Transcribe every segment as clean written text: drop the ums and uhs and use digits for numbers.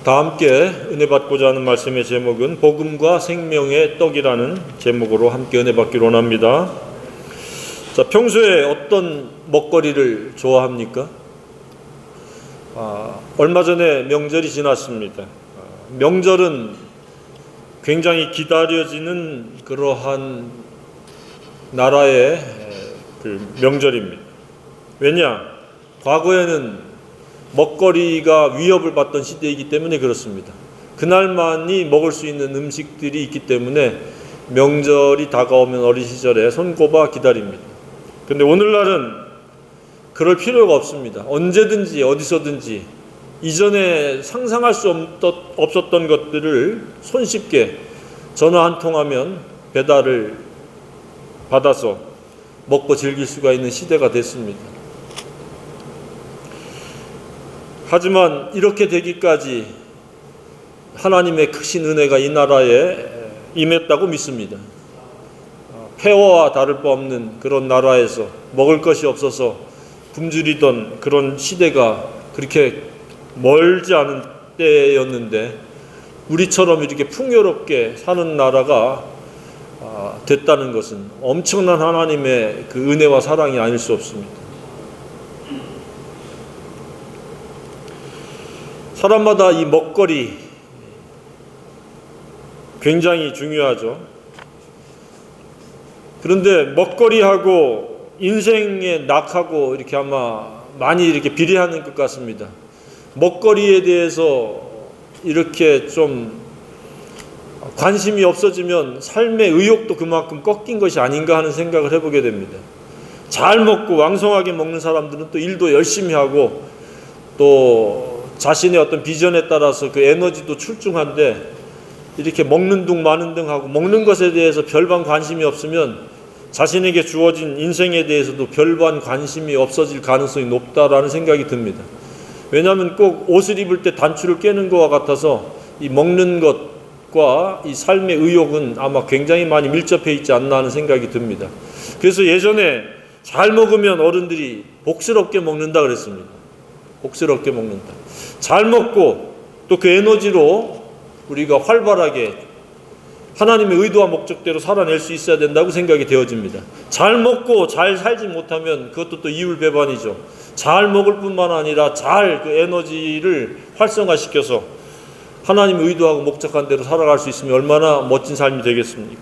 다 함께 은혜 받고자 하는 말씀의 제목은 복음과 생명의 떡이라는 제목으로 함께 은혜 받기로 원합니다. 자, 평소에 어떤 먹거리를 좋아합니까? 얼마 전에 명절이 지났습니다. 명절은 굉장히 기다려지는 그러한 나라의 명절입니다. 왜냐? 과거에는 먹거리가 위협을 받던 시대이기 때문에 그렇습니다. 그날만이 먹을 수 있는 음식들이 있기 때문에 명절이 다가오면 어린 시절에 손꼽아 기다립니다. 근데 오늘날은 그럴 필요가 없습니다. 언제든지 어디서든지 이전에 상상할 수 없었던 것들을 손쉽게 전화 한 통하면 배달을 받아서 먹고 즐길 수가 있는 시대가 됐습니다. 하지만 이렇게 되기까지 하나님의 크신 은혜가 이 나라에 임했다고 믿습니다. 폐허와 다를 바 없는 그런 나라에서 먹을 것이 없어서 굶주리던 그런 시대가 그렇게 멀지 않은 때였는데 우리처럼 이렇게 풍요롭게 사는 나라가 됐다는 것은 엄청난 하나님의 그 은혜와 사랑이 아닐 수 없습니다. 사람마다 이 먹거리 굉장히 중요하죠. 그런데 먹거리하고 인생의 낙하고 이렇게 아마 많이 이렇게 비례하는 것 같습니다. 먹거리에 대해서 이렇게 좀 관심이 없어지면 삶의 의욕도 그만큼 꺾인 것이 아닌가 하는 생각을 해보게 됩니다. 잘 먹고 왕성하게 먹는 사람들은 또 일도 열심히 하고 또 자신의 어떤 비전에 따라서 그 에너지도 출중한데 이렇게 먹는 둥 마는 둥 하고 먹는 것에 대해서 별반 관심이 없으면 자신에게 주어진 인생에 대해서도 별반 관심이 없어질 가능성이 높다라는 생각이 듭니다. 왜냐하면 꼭 옷을 입을 때 단추를 깨는 것과 같아서 이 먹는 것과 이 삶의 의욕은 아마 굉장히 많이 밀접해 있지 않나 하는 생각이 듭니다. 그래서 예전에 잘 먹으면 어른들이 복스럽게 먹는다 그랬습니다. 복스럽게 먹는다. 잘 먹고 또 그 에너지로 우리가 활발하게 하나님의 의도와 목적대로 살아낼 수 있어야 된다고 생각이 되어집니다. 잘 먹고 잘 살지 못하면 그것도 또 이율배반이죠. 잘 먹을 뿐만 아니라 잘 그 에너지를 활성화시켜서 하나님의 의도하고 목적한 대로 살아갈 수 있으면 얼마나 멋진 삶이 되겠습니까?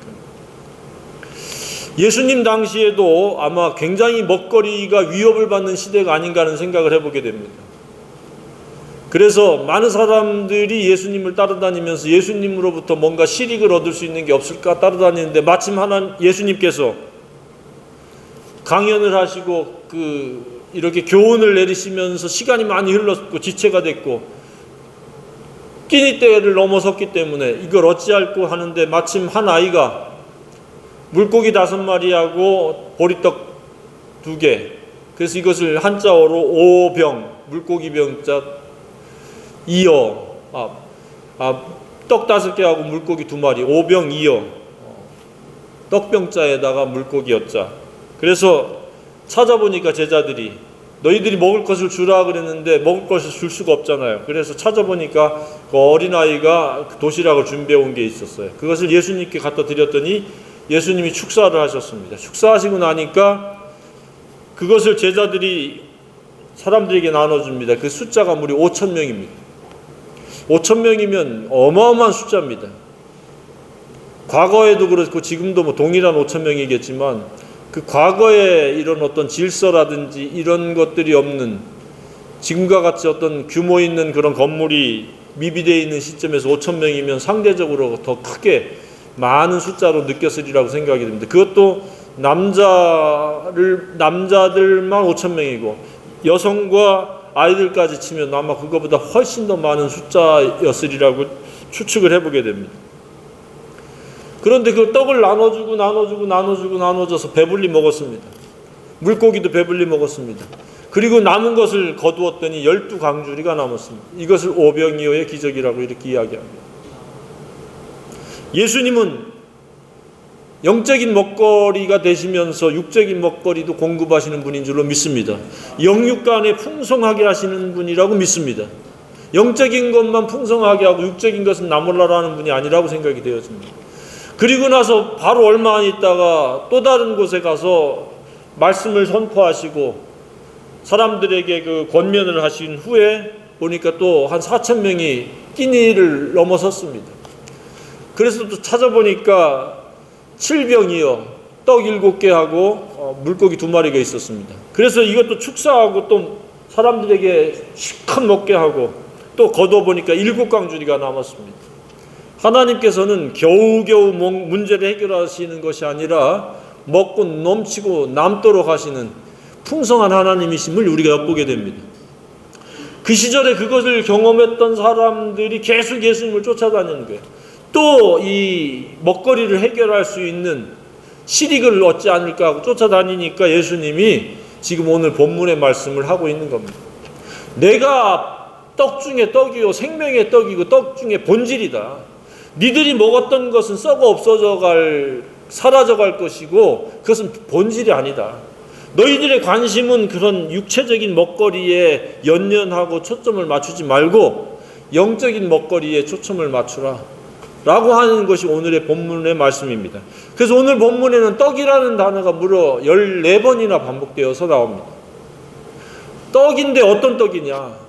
예수님 당시에도 아마 굉장히 먹거리가 위협을 받는 시대가 아닌가 하는 생각을 해보게 됩니다. 그래서 많은 사람들이 예수님을 따라다니면서 예수님으로부터 뭔가 실익을 얻을 수 있는 게 없을까 따라다니는데 마침 예수님께서 강연을 하시고 이렇게 교훈을 내리시면서 시간이 많이 흘렀고 지체가 됐고 끼니 때를 넘어섰기 때문에 이걸 어찌할꼬 하는데 마침 한 아이가 물고기 5마리하고 보리떡 2개, 그래서 이것을 한자어로 오병, 물고기 병자 떡 5개하고 물고기 2마리, 오병 이어, 떡병자에다가 물고기 엿자. 그래서 찾아보니까 제자들이 너희들이 먹을 것을 주라 그랬는데 먹을 것을 줄 수가 없잖아요. 그래서 찾아보니까 그 어린아이가 도시락을 준비해 온 게 있었어요. 그것을 예수님께 갖다 드렸더니 예수님이 축사를 하셨습니다. 축사하시고 나니까 그것을 제자들이 사람들에게 나눠줍니다. 그 숫자가 무려 5,000명입니다. 5,000명이면 어마어마한 숫자입니다. 과거에도 그렇고 지금도 동일한 5,000명이겠지만 그 과거에 이런 어떤 질서라든지 이런 것들이 없는 지금과 같이 어떤 규모 있는 그런 건물이 미비되어 있는 시점에서 5,000명이면 상대적으로 더 크게 많은 숫자로 느꼈으리라고 생각이 듭니다. 그것도 남자들만 5,000명이고 여성과 아이들까지 치면 아마 그거보다 훨씬 더 많은 숫자였으리라고 추측을 해보게 됩니다. 그런데 그 떡을 나눠줘서 배불리 먹었습니다. 물고기도 배불리 먹었습니다. 그리고 남은 것을 거두었더니 12강주리가 남았습니다. 이것을 오병이어의 기적이라고 이렇게 이야기합니다. 예수님은 영적인 먹거리가 되시면서 육적인 먹거리도 공급하시는 분인 줄로 믿습니다. 영육간에 풍성하게 하시는 분이라고 믿습니다. 영적인 것만 풍성하게 하고 육적인 것은 나몰라라는 분이 아니라고 생각이 되어집니다. 그리고 나서 바로 얼마 안 있다가 또 다른 곳에 가서 말씀을 선포하시고 사람들에게 그 권면을 하신 후에 보니까 또 한 4,000명이 끼니를 넘어섰습니다. 그래서 또 찾아보니까 7병이요 떡 7개 하고 물고기 2마리가 있었습니다. 그래서 이것도 축사하고 또 사람들에게 실컷 먹게 하고 또 거둬보니까 7광주리가 남았습니다. 하나님께서는 겨우겨우 문제를 해결하시는 것이 아니라 먹고 넘치고 남도록 하시는 풍성한 하나님이심을 우리가 엿보게 됩니다. 그 시절에 그것을 경험했던 사람들이 계속 예수님을 쫓아다니는 거예요. 또 이 먹거리를 해결할 수 있는 실익을 얻지 않을까 하고 쫓아다니니까 예수님이 지금 오늘 본문의 말씀을 하고 있는 겁니다. 내가 떡 중에 떡이요 생명의 떡이고 떡 중에 본질이다. 니들이 먹었던 것은 썩어 없어져갈 사라져갈 것이고 그것은 본질이 아니다. 너희들의 관심은 그런 육체적인 먹거리에 연연하고 초점을 맞추지 말고 영적인 먹거리에 초점을 맞추라 라고 하는 것이 오늘의 본문의 말씀입니다. 그래서 오늘 본문에는 떡이라는 단어가 무려 14번이나 반복되어서 나옵니다. 떡인데 어떤 떡이냐?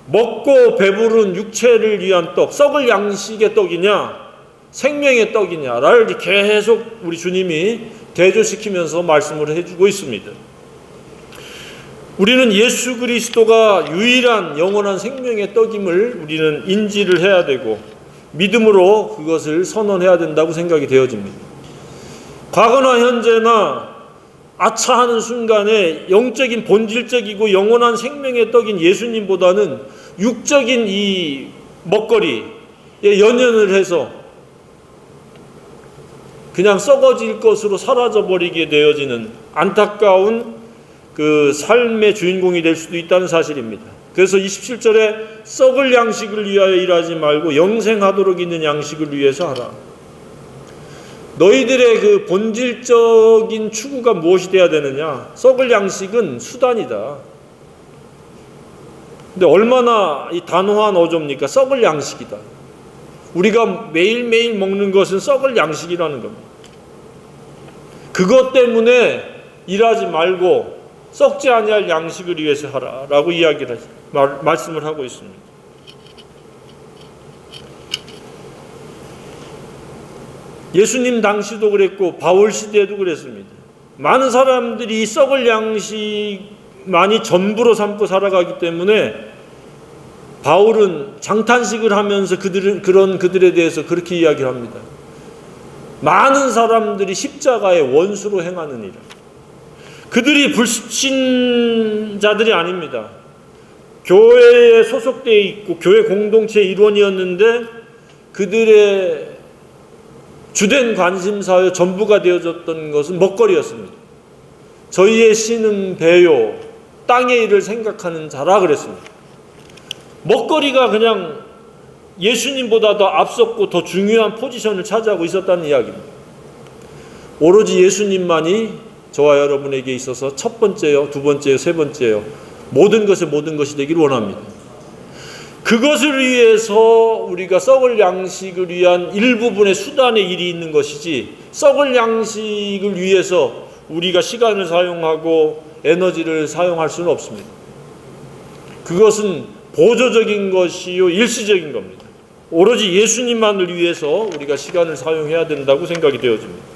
먹고 배부른 육체를 위한 떡, 썩을 양식의 떡이냐, 생명의 떡이냐를 계속 우리 주님이 대조시키면서 말씀을 해주고 있습니다. 우리는 예수 그리스도가 유일한 영원한 생명의 떡임을 우리는 인지를 해야 되고 믿음으로 그것을 선언해야 된다고 생각이 되어집니다. 과거나 현재나 아차하는 순간에 영적인 본질적이고 영원한 생명의 떡인 예수님보다는 육적인 이 먹거리에 연연을 해서 그냥 썩어질 것으로 사라져버리게 되어지는 안타까운 그 삶의 주인공이 될 수도 있다는 사실입니다. 그래서 27절에 썩을 양식을 위하여 일하지 말고 영생하도록 있는 양식을 위해서 하라. 너희들의 그 본질적인 추구가 무엇이 돼야 되느냐? 썩을 양식은 수단이다. 근데 얼마나 이 단호한 어조입니까? 썩을 양식이다. 우리가 매일매일 먹는 것은 썩을 양식이라는 겁니다. 그것 때문에 일하지 말고 썩지 아니할 양식을 위해서 하라라고 말씀을 하고 있습니다. 예수님 당시도 그랬고 바울 시대에도 그랬습니다. 많은 사람들이 이 썩을 양식만이 전부로 삼고 살아가기 때문에 바울은 장탄식을 하면서 그들에 대해서 그렇게 이야기를 합니다. 많은 사람들이 십자가의 원수로 행하는 일. 그들이 불신자들이 아닙니다. 교회에 소속되어 있고 교회 공동체의 일원이었는데 그들의 주된 관심사의 전부가 되어졌던 것은 먹거리였습니다. 저희의 신은 배요, 땅의 일을 생각하는 자라 그랬습니다. 먹거리가 그냥 예수님보다 더 앞섰고 더 중요한 포지션을 차지하고 있었다는 이야기입니다. 오로지 예수님만이 저와 여러분에게 있어서 첫 번째요, 두 번째요, 세 번째요, 모든 것의 모든 것이 되기를 원합니다. 그것을 위해서 우리가 썩을 양식을 위한 일부분의 수단의 일이 있는 것이지 썩을 양식을 위해서 우리가 시간을 사용하고 에너지를 사용할 수는 없습니다. 그것은 보조적인 것이요 일시적인 겁니다. 오로지 예수님만을 위해서 우리가 시간을 사용해야 된다고 생각이 되어집니다.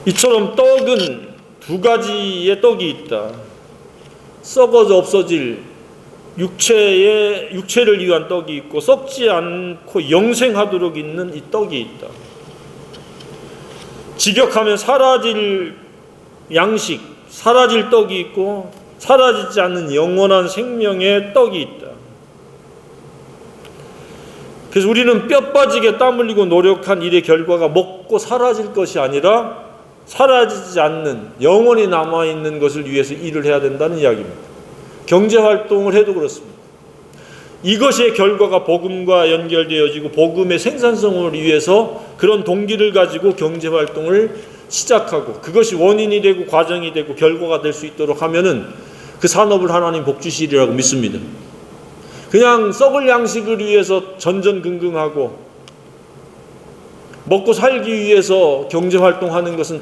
이처럼 떡은 두 가지의 떡이 있다. 썩어져 없어질 육체를 위한 떡이 있고 썩지 않고 영생하도록 있는 이 떡이 있다. 직역하면 사라질 양식, 사라질 떡이 있고 사라지지 않는 영원한 생명의 떡이 있다. 그래서 우리는 뼈 빠지게 땀 흘리고 노력한 일의 결과가 먹고 사라질 것이 아니라 사라지지 않는 영원히 남아있는 것을 위해서 일을 해야 된다는 이야기입니다. 경제활동을 해도 그렇습니다. 이것의 결과가 복음과 연결되어지고 복음의 생산성을 위해서 그런 동기를 가지고 경제활동을 시작하고 그것이 원인이 되고 과정이 되고 결과가 될 수 있도록 하면은 그 산업을 하나님 복 주시리라고 믿습니다. 그냥 썩을 양식을 위해서 전전긍긍하고 먹고 살기 위해서 경제활동하는 것은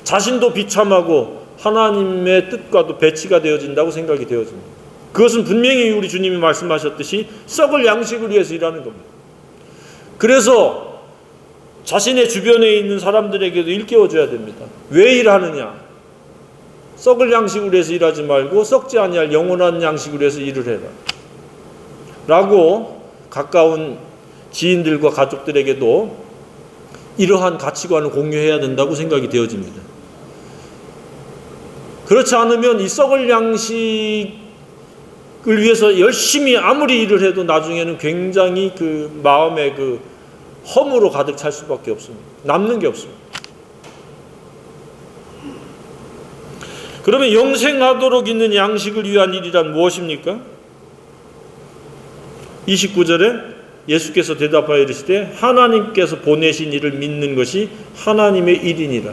자신도 비참하고 하나님의 뜻과도 배치가 되어진다고 생각이 되어집니다. 그것은 분명히 우리 주님이 말씀하셨듯이 썩을 양식을 위해서 일하는 겁니다. 그래서 자신의 주변에 있는 사람들에게도 일깨워줘야 됩니다. 왜 일하느냐? 썩을 양식으로 해서 일하지 말고 썩지 아니할 영원한 양식으로 해서 일을 해라 라고 가까운 지인들과 가족들에게도 이러한 가치관을 공유해야 된다고 생각이 되어집니다. 그렇지 않으면 이 썩을 양식을 위해서 열심히 아무리 일을 해도 나중에는 굉장히 그 마음의 그 허무로 가득 찰 수밖에 없습니다. 남는 게 없습니다. 그러면 영생하도록 있는 양식을 위한 일이란 무엇입니까? 29절에 예수께서 대답하여 이르시되 하나님께서 보내신 이를 믿는 것이 하나님의 일이니라.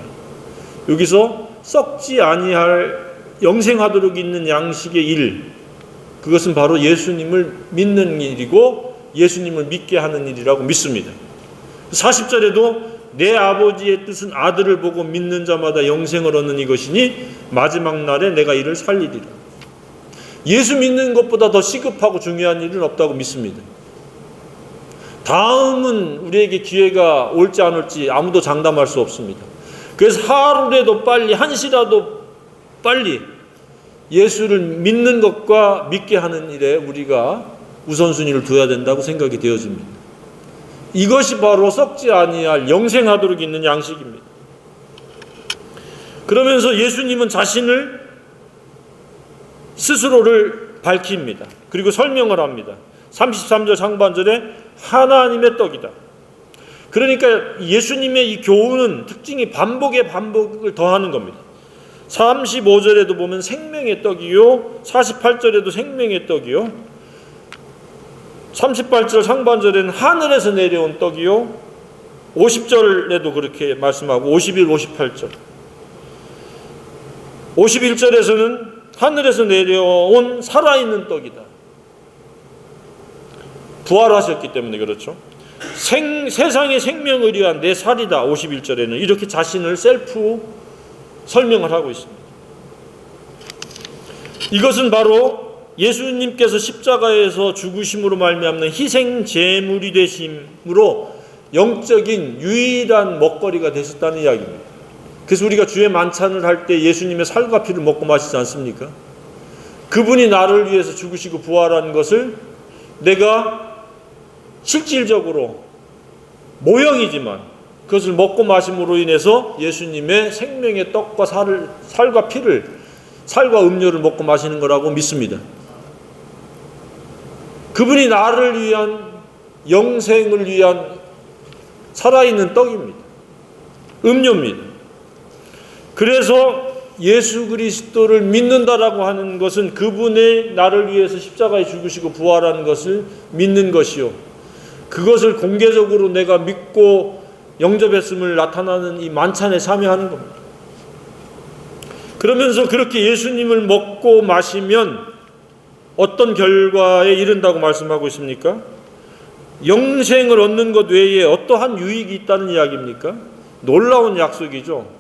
여기서 썩지 아니할 영생하도록 있는 양식의 일, 그것은 바로 예수님을 믿는 일이고 예수님을 믿게 하는 일이라고 믿습니다. 40절에도 내 아버지의 뜻은 아들을 보고 믿는 자마다 영생을 얻는 이것이니 마지막 날에 내가 이를 살리리라. 예수 믿는 것보다 더 시급하고 중요한 일은 없다고 믿습니다. 다음은 우리에게 기회가 올지 안 올지 아무도 장담할 수 없습니다. 그래서 하루라도 빨리, 한시라도 빨리 예수를 믿는 것과 믿게 하는 일에 우리가 우선순위를 둬야 된다고 생각이 되어집니다. 이것이 바로 썩지 아니할 영생하도록 있는 양식입니다. 그러면서 예수님은 자신을 스스로를 밝힙니다. 그리고 설명을 합니다. 33절 상반절에 하나님의 떡이다. 그러니까 예수님의 이 교훈은 특징이 반복에 반복을 더하는 겁니다. 35절에도 보면 생명의 떡이요, 48절에도 생명의 떡이요, 38절 상반절에는 하늘에서 내려온 떡이요, 50절에도 그렇게 말씀하고 51, 58절 51절에서는 하늘에서 내려온 살아있는 떡이다. 부활하셨기 때문에 그렇죠. 세상의 생명을 위한 내 살이다. 51절에는 이렇게 자신을 셀프 설명을 하고 있습니다. 이것은 바로 예수님께서 십자가에서 죽으심으로 말미암는 희생 제물이 되심으로 영적인 유일한 먹거리가 되셨다는 이야기입니다. 그래서 우리가 주의 만찬을 할 때 예수님의 살과 피를 먹고 마시지 않습니까? 그분이 나를 위해서 죽으시고 부활한 것을 내가 실질적으로 모형이지만 그것을 먹고 마심으로 인해서 예수님의 생명의 떡과 살과 피를, 살과 음료를 먹고 마시는 거라고 믿습니다. 그분이 나를 위한, 영생을 위한 살아있는 떡입니다. 음료입니다. 그래서 예수 그리스도를 믿는다라고 하는 것은 그분의 나를 위해서 십자가에 죽으시고 부활한 것을 믿는 것이요, 그것을 공개적으로 내가 믿고 영접했음을 나타나는 이 만찬에 참여하는 겁니다. 그러면서 그렇게 예수님을 먹고 마시면 어떤 결과에 이른다고 말씀하고 있습니까? 영생을 얻는 것 외에 어떠한 유익이 있다는 이야기입니까? 놀라운 약속이죠.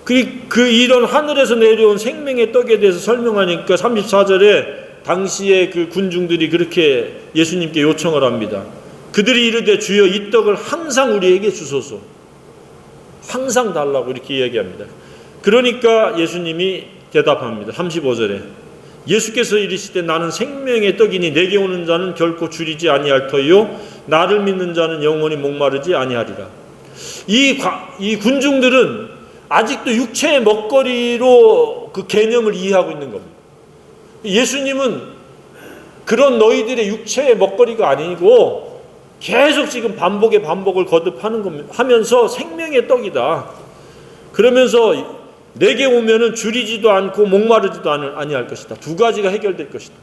이런 하늘에서 내려온 생명의 떡에 대해서 설명하니까 34절에 당시에 그 군중들이 그렇게 예수님께 요청을 합니다. 그들이 이르되 주여 이 떡을 항상 우리에게 주소서. 항상 달라고 이렇게 이야기합니다. 그러니까 예수님이 대답합니다. 35절에 예수께서 이르시되 나는 생명의 떡이니 내게 오는 자는 결코 줄이지 아니할 터이요 나를 믿는 자는 영원히 목마르지 아니하리라. 이 군중들은 아직도 육체의 먹거리로 그 개념을 이해하고 있는 겁니다. 예수님은 그런 너희들의 육체의 먹거리가 아니고 계속 지금 반복을 거듭하면서 생명의 떡이다. 그러면서 내게 오면은 줄이지도 않고 목마르지도 아니할 것이다. 두 가지가 해결될 것이다.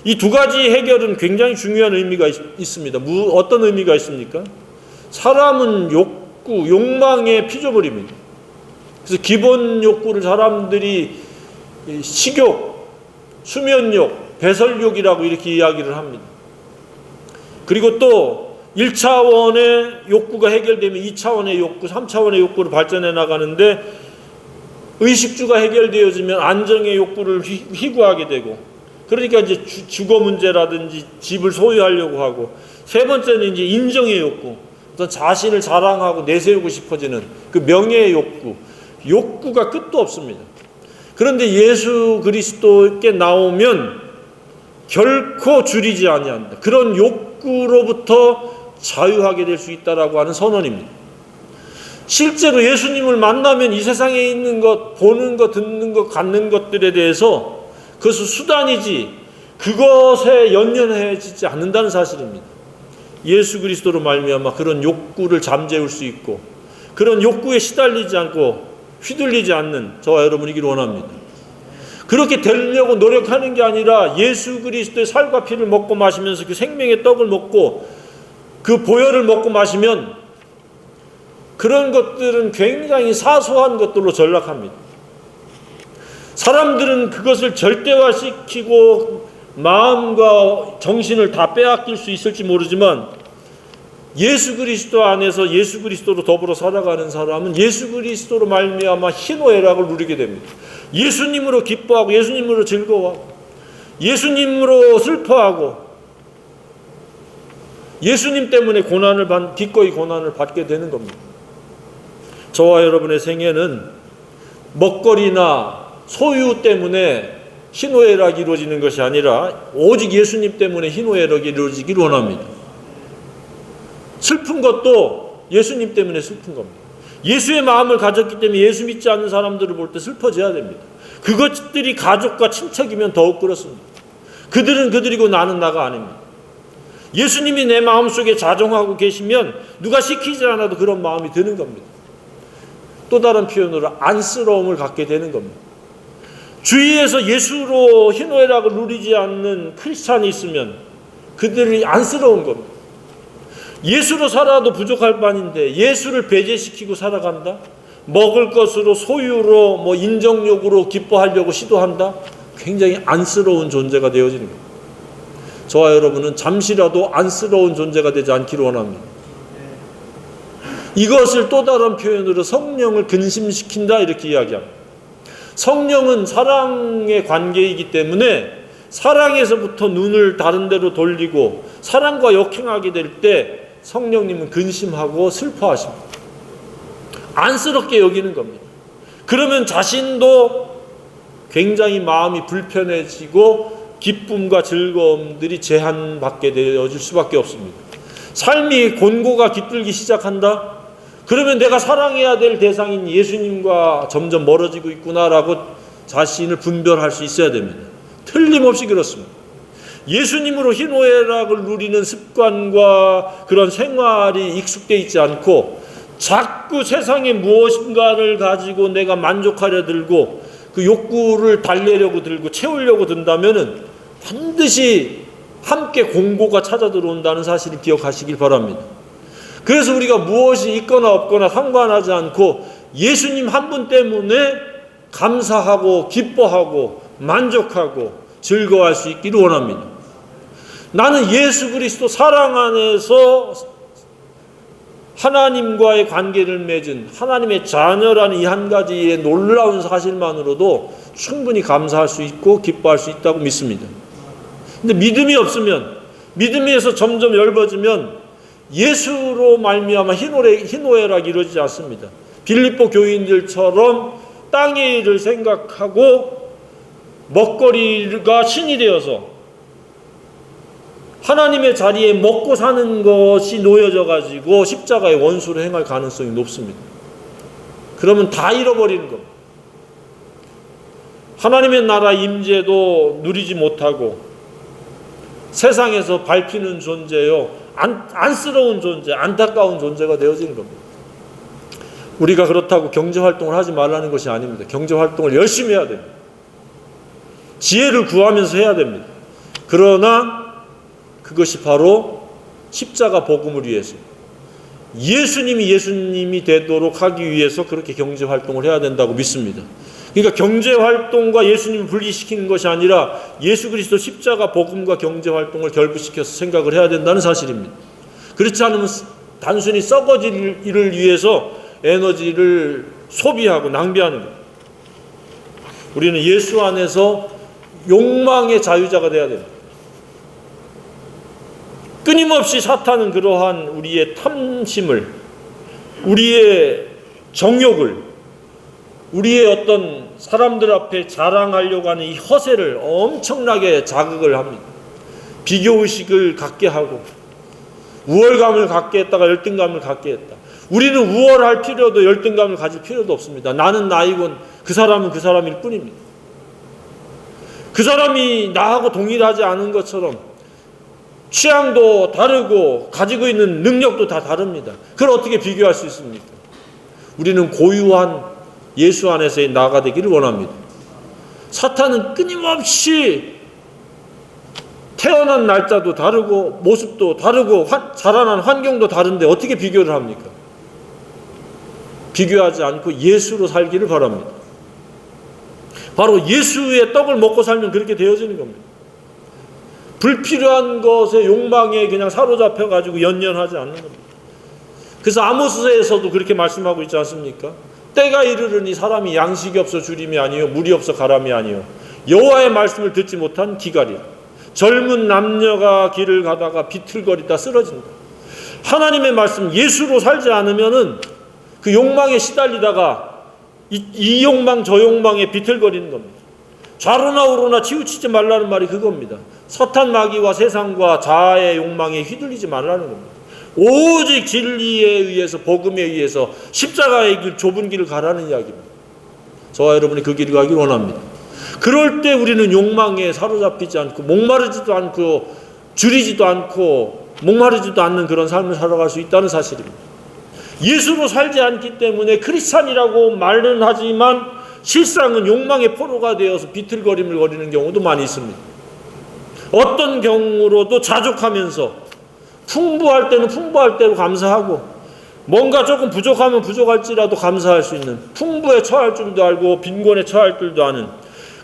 이 두 가지 해결은 굉장히 중요한 의미가 있습니다. 어떤 의미가 있습니까? 사람은 욕망의 피조물입니다. 그래서 기본 욕구를 사람들이 식욕, 수면욕, 배설욕이라고 이렇게 이야기를 합니다. 그리고 또 1차원의 욕구가 해결되면 2차원의 욕구, 3차원의 욕구를 발전해 나가는데 의식주가 해결되어지면 안정의 욕구를 희구하게 되고, 그러니까 이제 주거 문제라든지 집을 소유하려고 하고, 세 번째는 이제 인정의 욕구, 어떤 자신을 자랑하고 내세우고 싶어지는 그 명예의 욕구, 욕구가 끝도 없습니다. 그런데 예수 그리스도께 나오면 결코 줄이지 아니한다. 그런 욕구로부터 자유하게 될 수 있다라고 하는 선언입니다. 실제로 예수님을 만나면 이 세상에 있는 것, 보는 것, 듣는 것, 갖는 것들에 대해서 그것은 수단이지 그것에 연연해지지 않는다는 사실입니다. 예수 그리스도로 말미암아 그런 욕구를 잠재울 수 있고, 그런 욕구에 시달리지 않고 휘둘리지 않는 저와 여러분이기를 원합니다. 그렇게 되려고 노력하는 게 아니라 예수 그리스도의 살과 피를 먹고 마시면서 그 생명의 떡을 먹고 그 보혈을 먹고 마시면 그런 것들은 굉장히 사소한 것들로 전락합니다. 사람들은 그것을 절대화시키고 마음과 정신을 다 빼앗길 수 있을지 모르지만, 예수 그리스도 안에서 예수 그리스도로 더불어 살아가는 사람은 예수 그리스도로 말미암아 희노애락을 누리게 됩니다. 예수님으로 기뻐하고, 예수님으로 즐거워하고, 예수님으로 슬퍼하고, 예수님 때문에 기꺼이 고난을 받게 되는 겁니다. 저와 여러분의 생애는 먹거리나 소유 때문에 희노애락이 이루어지는 것이 아니라 오직 예수님 때문에 희노애락이 이루어지기를 원합니다. 슬픈 것도 예수님 때문에 슬픈 겁니다. 예수의 마음을 가졌기 때문에 예수 믿지 않는 사람들을 볼 때 슬퍼져야 됩니다. 그것들이 가족과 친척이면 더욱 그렇습니다. 그들은 그들이고 나는 나가 아닙니다. 예수님이 내 마음속에 자정하고 계시면 누가 시키지 않아도 그런 마음이 드는 겁니다. 또 다른 표현으로 안쓰러움을 갖게 되는 겁니다. 주위에서 예수로 희노애락을 누리지 않는 크리스찬이 있으면 그들이 안쓰러운 겁니다. 예수로 살아도 부족할 판인데 예수를 배제시키고 살아간다? 먹을 것으로, 소유로, 인정욕으로 기뻐하려고 시도한다? 굉장히 안쓰러운 존재가 되어지는 겁니다. 저와 여러분은 잠시라도 안쓰러운 존재가 되지 않기를 원합니다. 이것을 또 다른 표현으로 성령을 근심시킨다 이렇게 이야기합니다. 성령은 사랑의 관계이기 때문에 사랑에서부터 눈을 다른 데로 돌리고 사랑과 역행하게 될 때 성령님은 근심하고 슬퍼하십니다. 안쓰럽게 여기는 겁니다. 그러면 자신도 굉장히 마음이 불편해지고 기쁨과 즐거움들이 제한받게 되어질 수밖에 없습니다. 삶이 곤고가 깃들기 시작한다? 그러면 내가 사랑해야 될 대상인 예수님과 점점 멀어지고 있구나라고 자신을 분별할 수 있어야 됩니다. 틀림없이 그렇습니다. 예수님으로 희노애락을 누리는 습관과 그런 생활이 익숙되어 있지 않고 자꾸 세상에 무엇인가를 가지고 내가 만족하려 들고 그 욕구를 달래려고 들고 채우려고 든다면은 반드시 함께 공고가 찾아 들어온다는 사실을 기억하시길 바랍니다. 그래서 우리가 무엇이 있거나 없거나 상관하지 않고 예수님 한 분 때문에 감사하고 기뻐하고 만족하고 즐거워할 수 있기를 원합니다. 나는 예수 그리스도 사랑 안에서 하나님과의 관계를 맺은 하나님의 자녀라는 이 한 가지의 놀라운 사실만으로도 충분히 감사할 수 있고 기뻐할 수 있다고 믿습니다. 근데 믿음이 없으면, 믿음에서 점점 얇아지면 예수로 말미암아 희노애락이 이루어지지 않습니다. 빌립보 교인들처럼 땅의 일을 생각하고 먹거리가 신이 되어서 하나님의 자리에 먹고 사는 것이 놓여져 가지고 십자가의 원수로 행할 가능성이 높습니다. 그러면 다 잃어버리는 겁니다. 하나님의 나라 임재도 누리지 못하고 세상에서 밟히는 존재요, 안쓰러운 존재, 안타까운 존재가 되어지는 겁니다. 우리가 그렇다고 경제활동을 하지 말라는 것이 아닙니다. 경제활동을 열심히 해야 됩니다. 지혜를 구하면서 해야 됩니다. 그러나 그것이 바로 십자가 복음을 위해서, 예수님이 되도록 하기 위해서 그렇게 경제활동을 해야 된다고 믿습니다. 그러니까 경제활동과 예수님을 분리시키는 것이 아니라 예수 그리스도 십자가 복음과 경제활동을 결부시켜서 생각을 해야 된다는 사실입니다. 그렇지 않으면 단순히 썩어질 일을 위해서 에너지를 소비하고 낭비하는 거예요. 우리는 예수 안에서 욕망의 자유자가 되어야 됩니다. 끊임없이 사탄은 그러한 우리의 탐심을, 우리의 정욕을, 우리의 어떤 사람들 앞에 자랑하려고 하는 이 허세를 엄청나게 자극을 합니다. 비교의식을 갖게 하고 우월감을 갖게 했다가 열등감을 갖게 했다. 우리는 우월할 필요도 열등감을 가질 필요도 없습니다. 나는 나이고 그 사람은 그 사람일 뿐입니다. 그 사람이 나하고 동일하지 않은 것처럼 취향도 다르고 가지고 있는 능력도 다 다릅니다. 그걸 어떻게 비교할 수 있습니까? 우리는 고유한 예수 안에서의 나가 되기를 원합니다. 사탄은 끊임없이 태어난 날짜도 다르고 모습도 다르고 자라난 환경도 다른데 어떻게 비교를 합니까? 비교하지 않고 예수로 살기를 바랍니다. 바로 예수의 떡을 먹고 살면 그렇게 되어지는 겁니다. 불필요한 것에 욕망에 그냥 사로잡혀가지고 연연하지 않는 겁니다. 그래서 아모스에서도 그렇게 말씀하고 있지 않습니까? 때가 이르르니 사람이 양식이 없어 주림이 아니요 물이 없어 가람이 아니요 여호와의 말씀을 듣지 못한 기갈이라. 젊은 남녀가 길을 가다가 비틀거리다 쓰러진다. 하나님의 말씀 예수로 살지 않으면은 그 욕망에 시달리다가 이 욕망 저 욕망에 비틀거리는 겁니다. 좌로나 우로나 치우치지 말라는 말이 그겁니다. 사탄 마귀와 세상과 자아의 욕망에 휘둘리지 말라는 겁니다. 오직 진리에 의해서 복음에 의해서 십자가의 길 좁은 길을 가라는 이야기입니다. 저와 여러분이 그 길을 가길 원합니다. 그럴 때 우리는 욕망에 사로잡히지 않고 목마르지도 않고 줄이지도 않고 목마르지도 않는 그런 삶을 살아갈 수 있다는 사실입니다. 예수로 살지 않기 때문에 크리스찬이라고 말은 하지만 실상은 욕망의 포로가 되어서 비틀거림을 거리는 경우도 많이 있습니다. 어떤 경우로도 자족하면서 풍부할 때는 풍부할 대로 감사하고 뭔가 조금 부족하면 부족할지라도 감사할 수 있는 풍부에 처할 줄도 알고 빈곤에 처할 줄도 아는,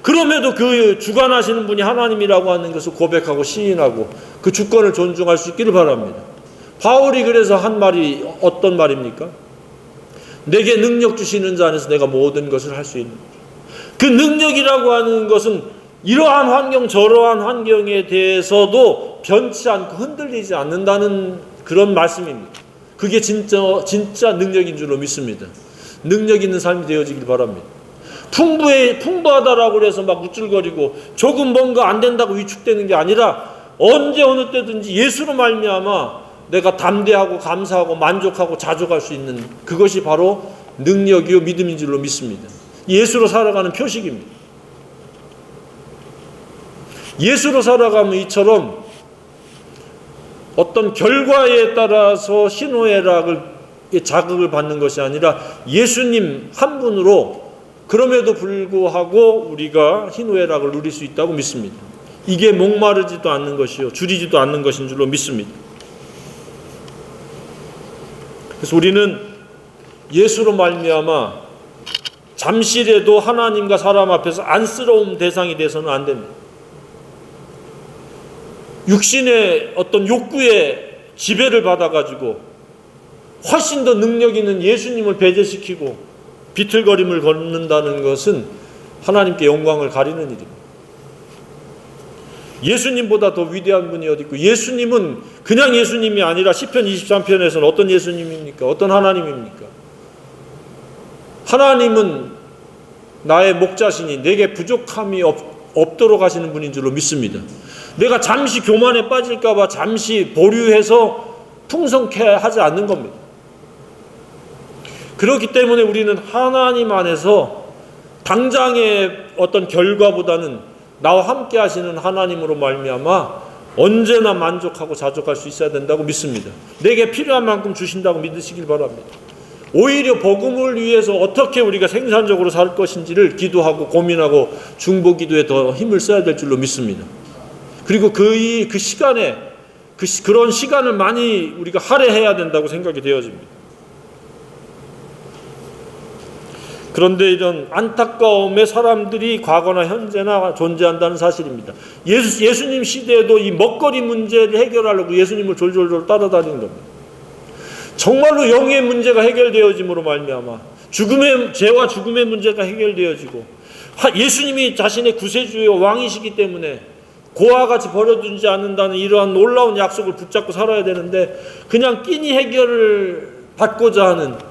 그럼에도 그 주관하시는 분이 하나님이라고 하는 것을 고백하고 시인하고 그 주권을 존중할 수 있기를 바랍니다. 바울이 그래서 한 말이 어떤 말입니까? 내게 능력 주시는 자 안에서 내가 모든 것을 할 수 있는, 그 능력이라고 하는 것은 이러한 환경 저러한 환경에 대해서도 변치 않고 흔들리지 않는다는 그런 말씀입니다. 그게 진짜 능력인 줄로 믿습니다. 능력 있는 삶이 되어지길 바랍니다. 풍부하다라고 해서 막 우쭐거리고 조금 뭔가 안 된다고 위축되는 게 아니라 언제 어느 때든지 예수로 말미암아 내가 담대하고 감사하고 만족하고 자족할 수 있는 그것이 바로 능력이요 믿음인 줄로 믿습니다. 예수로 살아가는 표식입니다. 예수로 살아가면 이처럼 어떤 결과에 따라서 희노애락을 자극을 받는 것이 아니라 예수님 한 분으로 그럼에도 불구하고 우리가 희노애락을 누릴 수 있다고 믿습니다. 이게 목마르지도 않는 것이요 줄이지도 않는 것인 줄로 믿습니다. 그래서 우리는 예수로 말미암아 잠시라도 하나님과 사람 앞에서 안쓰러움 대상이 돼서는 안 됩니다. 육신의 어떤 욕구에 지배를 받아가지고 훨씬 더 능력 있는 예수님을 배제시키고 비틀거림을 걷는다는 것은 하나님께 영광을 가리는 일입니다. 예수님보다 더 위대한 분이 어디 있고, 예수님은 그냥 예수님이 아니라 시편 23편에서는 어떤 예수님입니까? 어떤 하나님입니까? 하나님은 나의 목자시니 내게 부족함이 없도록 하시는 분인 줄로 믿습니다. 내가 잠시 교만에 빠질까봐 잠시 보류해서 풍성케 하지 않는 겁니다. 그렇기 때문에 우리는 하나님 안에서 당장의 어떤 결과보다는 나와 함께 하시는 하나님으로 말미암아 언제나 만족하고 자족할 수 있어야 된다고 믿습니다. 내게 필요한 만큼 주신다고 믿으시길 바랍니다. 오히려 복음을 위해서 어떻게 우리가 생산적으로 살 것인지를 기도하고 고민하고 중보기도에 더 힘을 써야 될 줄로 믿습니다. 그리고 그 시간에 그런 시간을 많이 우리가 할애해야 된다고 생각이 되어집니다. 그런데 이런 안타까움의 사람들이 과거나 현재나 존재한다는 사실입니다. 예수님 시대에도 이 먹거리 문제를 해결하려고 예수님을 졸졸졸 따라다니는 겁니다. 정말로 영의 문제가 해결되어짐으로 말미암아 죄와 죽음의 문제가 해결되어지고, 예수님이 자신의 구세주요 왕이시기 때문에 고와 같이 버려두지 않는다는 이러한 놀라운 약속을 붙잡고 살아야 되는데, 그냥 끼니 해결을 받고자 하는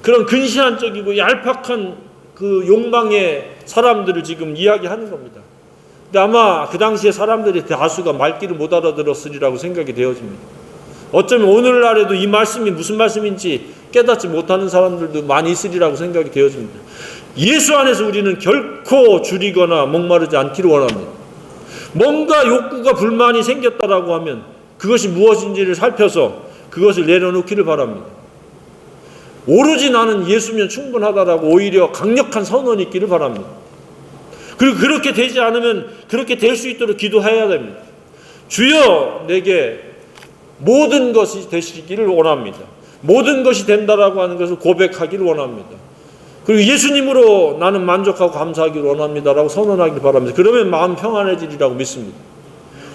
그런 근시안적이고 얄팍한 그 욕망의 사람들을 지금 이야기하는 겁니다. 근데 아마 그 당시에 사람들의 다수가 말귀를 못 알아들었으리라고 생각이 되어집니다. 어쩌면 오늘날에도 이 말씀이 무슨 말씀인지 깨닫지 못하는 사람들도 많이 있으리라고 생각이 되어집니다. 예수 안에서 우리는 결코 줄이거나 목마르지 않기를 원합니다. 뭔가 욕구가 불만이 생겼다라고 하면 그것이 무엇인지를 살펴서 그것을 내려놓기를 바랍니다. 오로지 나는 예수면 충분하다라고 오히려 강력한 선언이 있기를 바랍니다. 그리고 그렇게 되지 않으면 그렇게 될 수 있도록 기도해야 됩니다. 주여 내게 모든 것이 되시기를 원합니다. 모든 것이 된다라고 하는 것을 고백하기를 원합니다. 그리고 예수님으로 나는 만족하고 감사하기를 원합니다라고 선언하기를 바랍니다. 그러면 마음 평안해지리라고 믿습니다.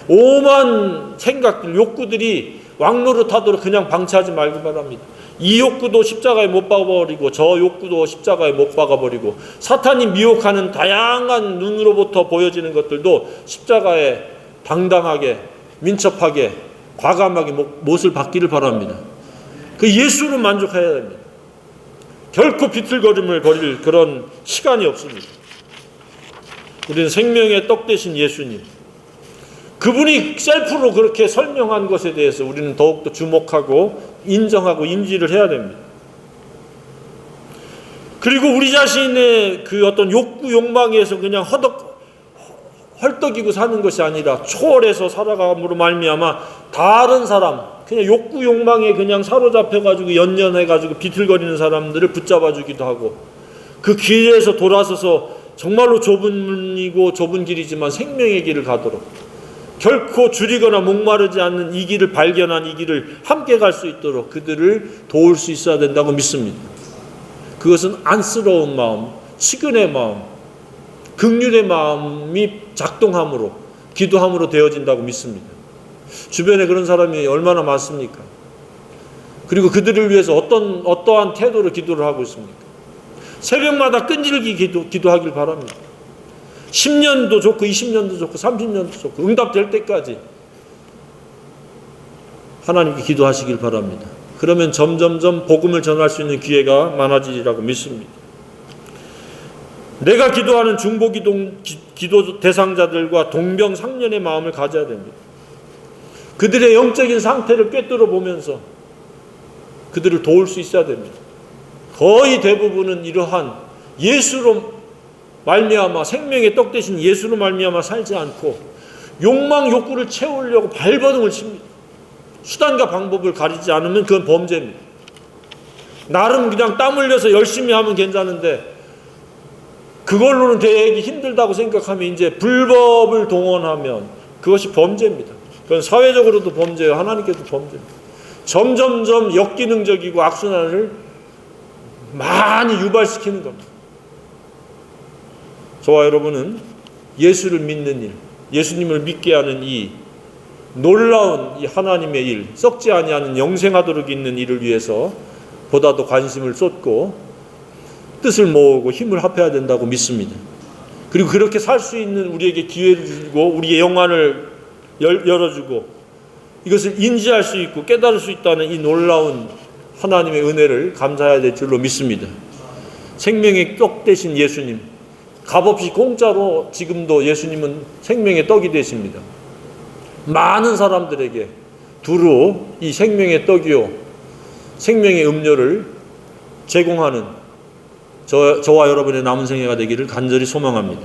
오만 생각들, 욕구들이 왕노릇하도록 그냥 방치하지 말기 바랍니다. 이 욕구도 십자가에 못 박아버리고 저 욕구도 십자가에 못 박아버리고, 사탄이 미혹하는 다양한 눈으로부터 보여지는 것들도 십자가에 당당하게 민첩하게 과감하게 못을 박기를 바랍니다. 그 예수로 만족해야 됩니다. 결코 비틀거림을 벌일 그런 시간이 없습니다. 우리는 생명의 떡 되신 예수님, 그분이 셀프로 그렇게 설명한 것에 대해서 우리는 더욱더 주목하고 인정하고 인지를 해야 됩니다. 그리고 우리 자신의 그 어떤 욕구 욕망에서 그냥 헐떡이고 사는 것이 아니라 초월해서 살아감으로 말미암아 다른 사람, 그냥 욕구 욕망에 그냥 사로잡혀가지고 연연해가지고 비틀거리는 사람들을 붙잡아주기도 하고, 그 길에서 돌아서서 정말로 좁은 문이고 좁은 길이지만 생명의 길을 가도록, 결코 줄이거나 목마르지 않는 이 길을 발견한 이 길을 함께 갈 수 있도록 그들을 도울 수 있어야 된다고 믿습니다. 그것은 안쓰러운 마음, 치근의 마음, 긍휼의 마음이 작동함으로, 기도함으로 되어진다고 믿습니다. 주변에 그런 사람이 얼마나 많습니까? 그리고 그들을 위해서 어떠한 태도로 기도를 하고 있습니까? 새벽마다 끈질기 기도하길 바랍니다. 10년도 좋고 20년도 좋고 30년도 좋고 응답될 때까지 하나님께 기도하시길 바랍니다. 그러면 점점점 복음을 전할 수 있는 기회가 많아지리라고 믿습니다. 내가 기도하는 중보기도 대상자들과 동병상련의 마음을 가져야 됩니다. 그들의 영적인 상태를 꿰뚫어 보면서 그들을 도울 수 있어야 됩니다. 거의 대부분은 이러한 예수로 말미암아, 생명의 떡 대신 예수로 말미암아 살지 않고 욕망 욕구를 채우려고 발버둥을 칩니다. 수단과 방법을 가리지 않으면 그건 범죄입니다. 나름 그냥 땀 흘려서 열심히 하면 괜찮은데 그걸로는 되기 힘들다고 생각하면 이제 불법을 동원하면 그것이 범죄입니다. 그건 사회적으로도 범죄예요. 하나님께도 범죄입니다. 점점점 역기능적이고 악순환을 많이 유발시키는 겁니다. 저와 여러분은 예수를 믿는 일, 예수님을 믿게 하는 이 놀라운 이 하나님의 일, 썩지 아니하는 영생하도록 있는 일을 위해서 보다도 관심을 쏟고 뜻을 모으고 힘을 합해야 된다고 믿습니다. 그리고 그렇게 살 수 있는 우리에게 기회를 주고 우리의 영안을 열어주고 이것을 인지할 수 있고 깨달을 수 있다는 이 놀라운 하나님의 은혜를 감사해야 될 줄로 믿습니다. 생명의 떡 되신 예수님, 값없이 공짜로 지금도 예수님은 생명의 떡이 되십니다. 많은 사람들에게 두루 이 생명의 떡이요 생명의 음료를 제공하는 저와 여러분의 남은 생애가 되기를 간절히 소망합니다.